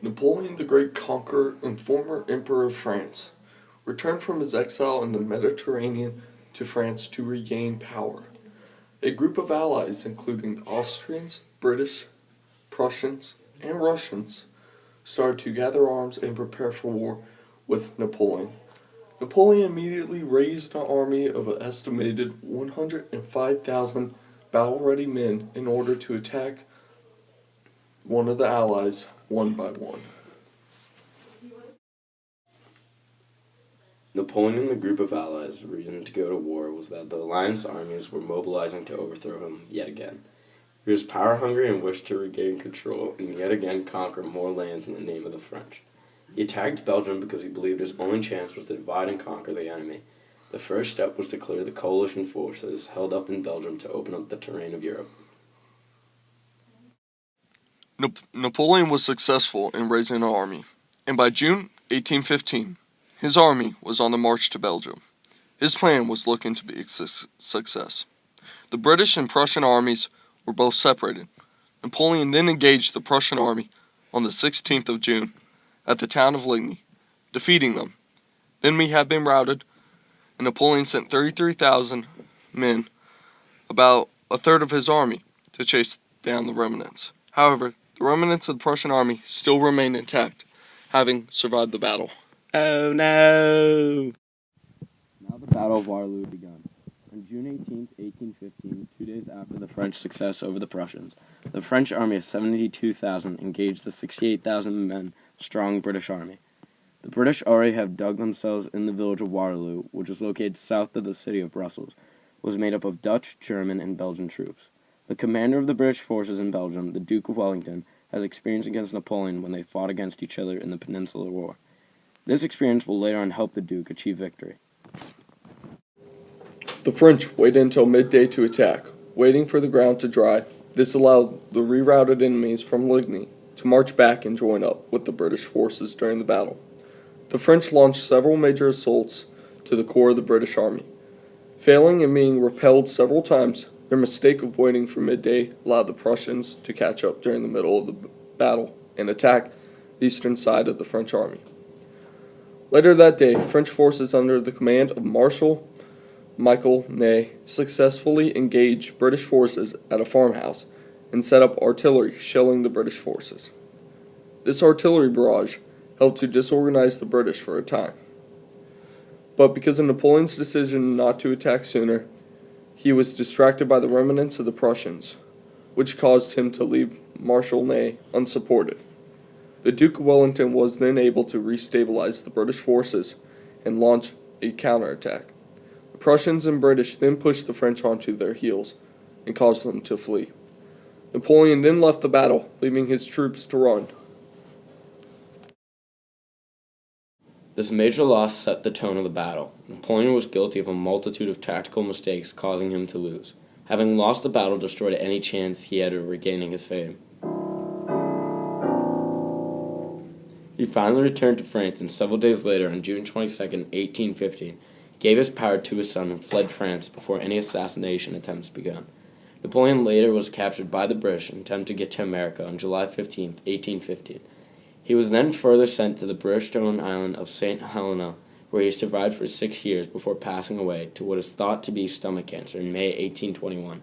Napoleon the Great conqueror and former Emperor of France returned from his exile in the Mediterranean to France to regain power. A group of allies, including the Austrians, British, Prussians, and Russians, started to gather arms and prepare for war with Napoleon. Napoleon immediately raised an army of an estimated 105,000 battle ready men in order to attack one of the allies one by one. Napoleon and the group of allies' reason to go to war was that the Alliance armies were mobilizing to overthrow him yet again. He was power hungry and wished to regain control and yet again conquer more lands in the name of the French. He attacked Belgium because he believed his only chance was to divide and conquer the enemy. The first step was to clear the coalition forces held up in Belgium to open up the terrain of Europe. Napoleon was successful in raising an army, and by June 1815, his army was on the march to Belgium. His plan was looking to be a success. The British and Prussian armies were both separated. Napoleon then engaged the Prussian army on the 16th of June at the town of Ligny, defeating them. The enemy had been routed, and Napoleon sent 33,000 men, about a third of his army, to chase down the remnants. However, the remnants of the Prussian army still remained intact, having survived the battle. Oh no! Now the Battle of Waterloo had begun. On June 18, 1815, 2 days after the French success over the Prussians, the French army of 72,000 engaged the 68,000 men strong British army. The British already have dug themselves in the village of Waterloo, which is located south of the city of Brussels, was made up of Dutch, German, and Belgian troops. The commander of the British forces in Belgium, the Duke of Wellington, has experience against Napoleon when they fought against each other in the Peninsular War. This experience will later on help the Duke achieve victory. The French waited until midday to attack, waiting for the ground to dry. This allowed the rerouted enemies from Ligny to march back and join up with the British forces during the battle. The French launched several major assaults to the core of the British army. Failing and being repelled several times, their mistake of waiting for midday allowed the Prussians to catch up during the middle of the battle and attack the eastern side of the French army. Later that day, French forces under the command of Marshal Michael Ney successfully engaged British forces at a farmhouse and set up artillery shelling the British forces. This artillery barrage helped to disorganize the British for a time. But because of Napoleon's decision not to attack sooner, he was distracted by the remnants of the Prussians, which caused him to leave Marshal Ney unsupported. The Duke of Wellington was then able to restabilize the British forces and launch a counterattack. The Prussians and British then pushed the French onto their heels and caused them to flee. Napoleon then left the battle, leaving his troops to run. This major loss set the tone of the battle. Napoleon was guilty of a multitude of tactical mistakes causing him to lose. Having lost the battle destroyed any chance he had of regaining his fame. He finally returned to France, and several days later, on June 22, 1815, gave his power to his son and fled France before any assassination attempts began. Napoleon later was captured by the British and attempted to get to America on July 15, 1815. He was then further sent to the British-owned island of St. Helena, where he survived for 6 years before passing away to what is thought to be stomach cancer in May 1821.